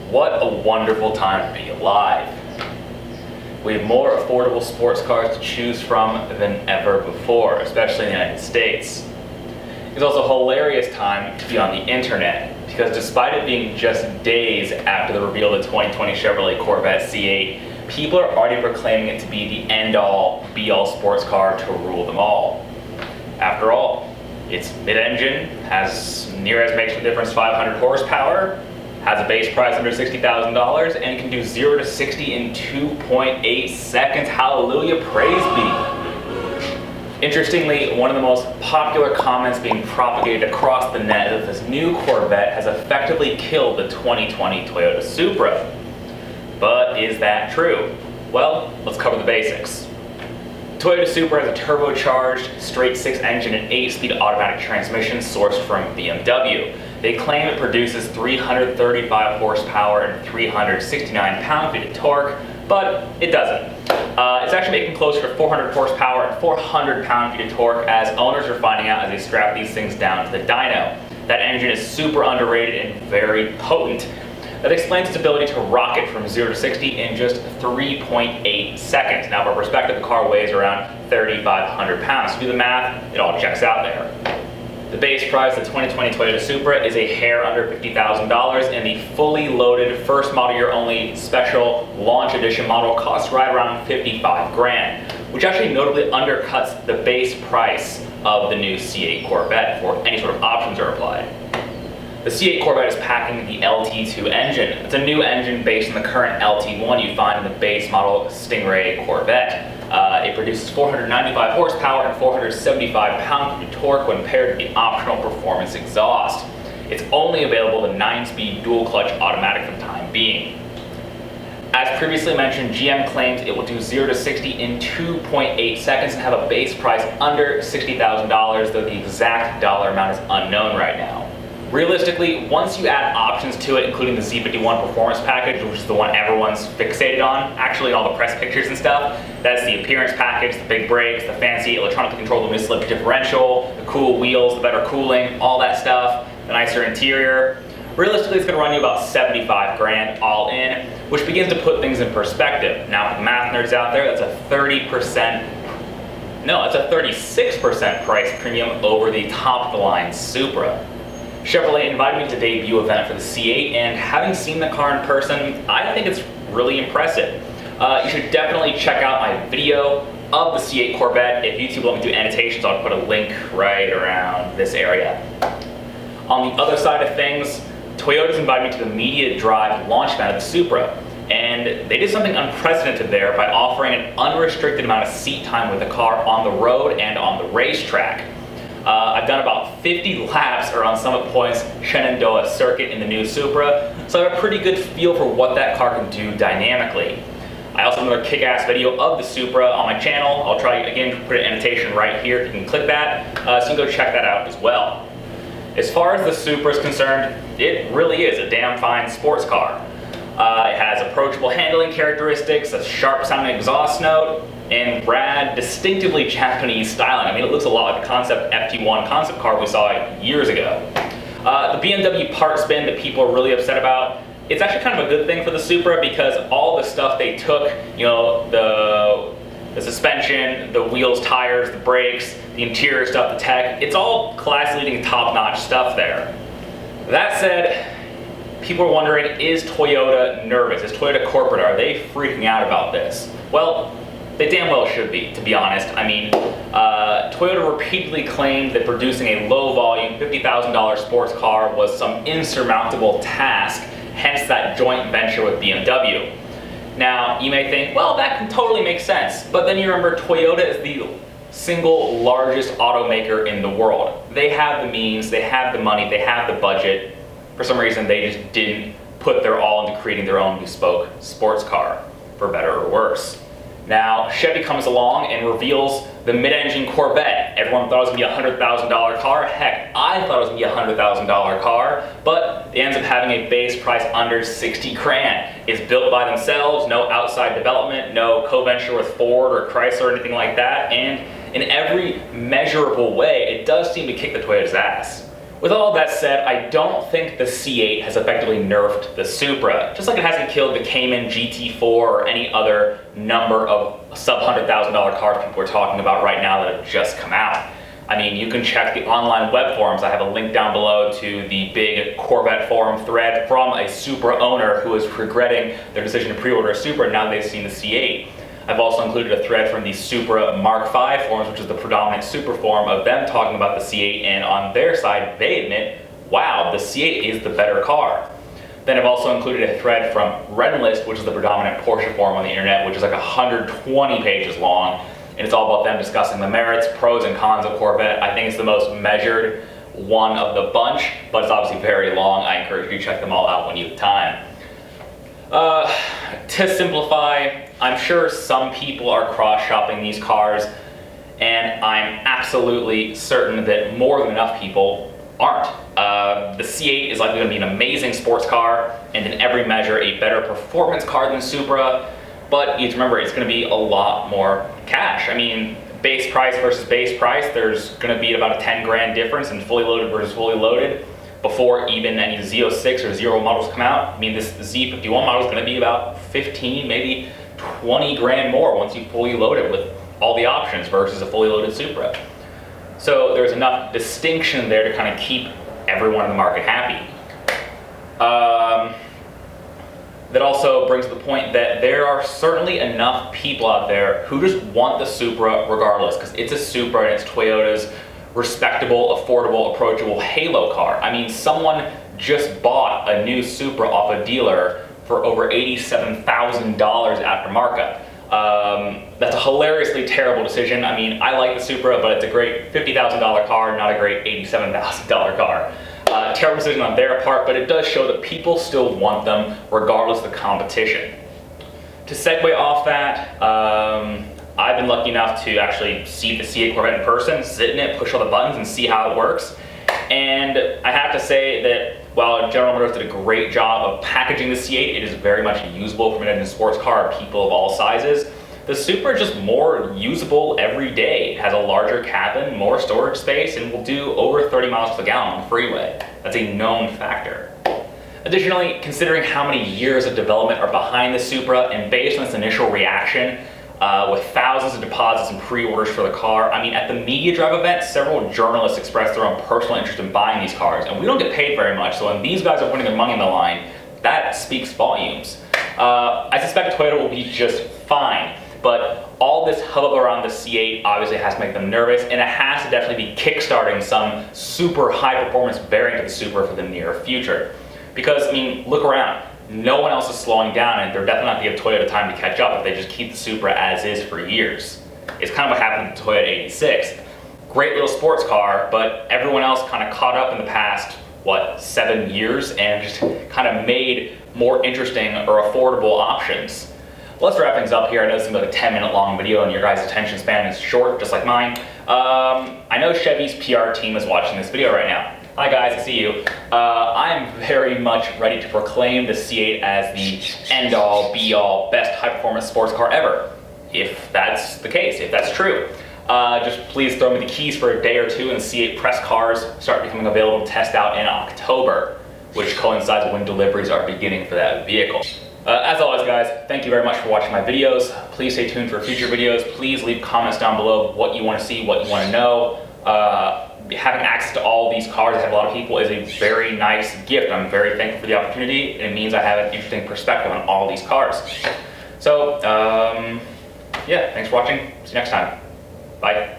What a wonderful time to be alive. We have more affordable sports cars to choose from than ever before, especially in the United States. It's also a hilarious time to be on the internet, because despite it being just days after the reveal of the 2020 Chevrolet Corvette C8, people are already proclaiming it to be the end-all, be-all sports car to rule them all. After all, it's mid-engine, has near as makes the difference 500 horsepower, has a base price under $60,000, and can do 0 to 60 in 2.8 seconds. Hallelujah, praise be. Interestingly, one of the most popular comments being propagated across the net is that this new Corvette has effectively killed the 2020 Toyota Supra. But is that true? Well, let's cover the basics. Toyota Supra has a turbocharged straight-six engine and 8-speed automatic transmission sourced from BMW. They claim it produces 335 horsepower and 369 pound-feet of torque, but it doesn't. It's actually making closer to 400 horsepower and 400 pound-feet of torque, as owners are finding out as they strap these things down to the dyno. That engine is super underrated and very potent. That explains its ability to rocket from 0 to 60 in just 3.8 seconds. Now, for perspective, the car weighs around 3,500 pounds. So do the math, it all checks out there. The base price of the 2020 Toyota Supra is a hair under $50,000, and the fully loaded first model year only special launch edition model costs right around 55 grand, which actually notably undercuts the base price of the new C8 Corvette before any sort of options are applied. The C8 Corvette is packing the LT2 engine. It's a new engine based on the current LT1 you find in the base model Stingray Corvette. It produces 495 horsepower and 475 pound-feet of torque when paired with the optional performance exhaust. It's only available in 9-speed dual-clutch automatic for the time being. As previously mentioned, GM claims it will do 0 to 60 in 2.8 seconds and have a base price under $60,000, though the exact dollar amount is unknown right now. Realistically, once you add options to it, including the Z51 performance package, which is the one everyone's fixated on, actually in all the press pictures and stuff, that's the appearance package, the big brakes, the fancy electronically controlled mid-slip differential, the cool wheels, the better cooling, all that stuff, the nicer interior. Realistically, it's going to run you about 75 grand all in, which begins to put things in perspective. Now, for the math nerds out there, that's a 36% price premium over the top-of-the-line Supra. Chevrolet invited me to the debut event for the C8, and having seen the car in person, I think it's really impressive. You should definitely check out my video of the C8 Corvette. If YouTube will let me do annotations, I'll put a link right around this area. On the other side of things, Toyota's invited me to the Media Drive launch event of the Supra, and they did something unprecedented there by offering an unrestricted amount of seat time with the car on the road and on the racetrack. I've done about 50 laps around Summit Point's Shenandoah circuit in the new Supra, so I have a pretty good feel for what that car can do dynamically. I also have another kick-ass video of the Supra on my channel. I'll try again to put an annotation right here. You can click that, so you can go check that out as well. As far as the Supra is concerned, it really is a damn fine sports car. It has approachable handling characteristics, a sharp-sounding exhaust note, and rad, distinctively Japanese styling. I mean, it looks a lot like the concept FT1 concept car we saw years ago. The BMW parts bin that people are really upset about, it's actually kind of a good thing for the Supra, because all the stuff they took, you know, the suspension, the wheels, tires, the brakes, the interior stuff, the tech, it's all class-leading, top-notch stuff there. That said, people are wondering, is Toyota nervous? Is Toyota corporate? Are they freaking out about this? Well, they damn well should be, to be honest. I mean, Toyota repeatedly claimed that producing a low-volume, $50,000 sports car was some insurmountable task, hence that joint venture with BMW. Now, you may think, well, that can totally make sense, but then you remember Toyota is the single largest automaker in the world. They have the means, they have the money, they have the budget. For some reason, they just didn't put their all into creating their own bespoke sports car, for better or worse. Now, Chevy comes along and reveals the mid-engine Corvette. Everyone thought it was going to be a $100,000 car. Heck, I thought it was going to be a $100,000 car, but it ends up having a base price under 60 grand. It's built by themselves, no outside development, no co-venture with Ford or Chrysler or anything like that, and in every measurable way, it does seem to kick the Toyota's ass. With all that said, I don't think the C8 has effectively nerfed the Supra, just like it hasn't killed the Cayman GT4 or any other number of sub-$100,000 cars people are talking about right now that have just come out. I mean, you can check the online web forums. I have a link down below to the big Corvette forum thread from a Supra owner who is regretting their decision to pre-order a Supra now they've seen the C8. I've also included a thread from the Supra Mark V forums, which is the predominant Supra forum, of them talking about the C8, and on their side, they admit, wow, the C8 is the better car. Then I've also included a thread from Redlist, which is the predominant Porsche forum on the internet, which is like 120 pages long, and it's all about them discussing the merits, pros and cons of Corvette. I think it's the most measured one of the bunch, but it's obviously very long. I encourage you to check them all out when you have time. To simplify, I'm sure some people are cross-shopping these cars, and I'm absolutely certain that more than enough people aren't. The C8 is likely going to be an amazing sports car, and in every measure a better performance car than Supra, but you have to remember it's going to be a lot more cash. I mean, base price versus base price, there's going to be about a 10 grand difference in fully loaded versus fully loaded before even any Z06 or Zero models come out. I mean, this Z51 model is going to be about 15, maybe 20 grand more once you fully load it with all the options versus a fully loaded Supra. So there's enough distinction there to kind of keep everyone in the market happy. That also brings to the point that there are certainly enough people out there who just want the Supra regardless, because it's a Supra and it's Toyota's respectable, affordable, approachable halo car. I mean, someone just bought a new Supra off a dealer for over $87,000 after markup. That's a hilariously terrible decision. I mean, I like the Supra, but it's a great $50,000 car, not a great $87,000 car. Terrible decision on their part, but it does show that people still want them regardless of the competition. To segue off that, I've been lucky enough to actually see the C8 Corvette in person, sit in it, push all the buttons, and see how it works. And I have to say that while General Motors did a great job of packaging the C8, it is very much usable for mid-engine sports car, people of all sizes. The Supra is just more usable every day. It has a larger cabin, more storage space, and will do over 30 miles per gallon on the freeway. That's a known factor. Additionally, considering how many years of development are behind the Supra, and based on its initial reaction, with thousands of deposits and pre-orders for the car, I mean, at the media drive event, several journalists expressed their own personal interest in buying these cars, and we don't get paid very much, so when these guys are putting their money on the line, that speaks volumes. I suspect Toyota will be just fine, but all this hubbub around the C8 obviously has to make them nervous, and it has to definitely be kickstarting some super high-performance variant of the Supra for the near future. Because, I mean, look around. No one else is slowing down, and they're definitely not going to give Toyota time to catch up if they just keep the Supra as is for years. It's kind of what happened to the Toyota 86. Great little sports car, but everyone else kind of caught up in the past, 7 years, and just kind of made more interesting or affordable options. Well, let's wrap things up here. I know this is like a 10-minute long video, and your guys' attention span is short, just like mine. I know Chevy's PR team is watching this video right now. Hi guys, I see you. I am very much ready to proclaim the C8 as the end-all, be-all, best high-performance sports car ever. If that's the case, if that's true. Just please throw me the keys for a day or two, and the C8 press cars start becoming available to test out in October, which coincides with when deliveries are beginning for that vehicle. As always guys, thank you very much for watching my videos. Please stay tuned for future videos. Please leave comments down below what you want to see, what you want to know. Having access to all these cars, I have a lot of people, is a very nice gift. I'm very thankful for the opportunity, and it means I have an interesting perspective on all these cars. So, yeah, thanks for watching. See you next time. Bye.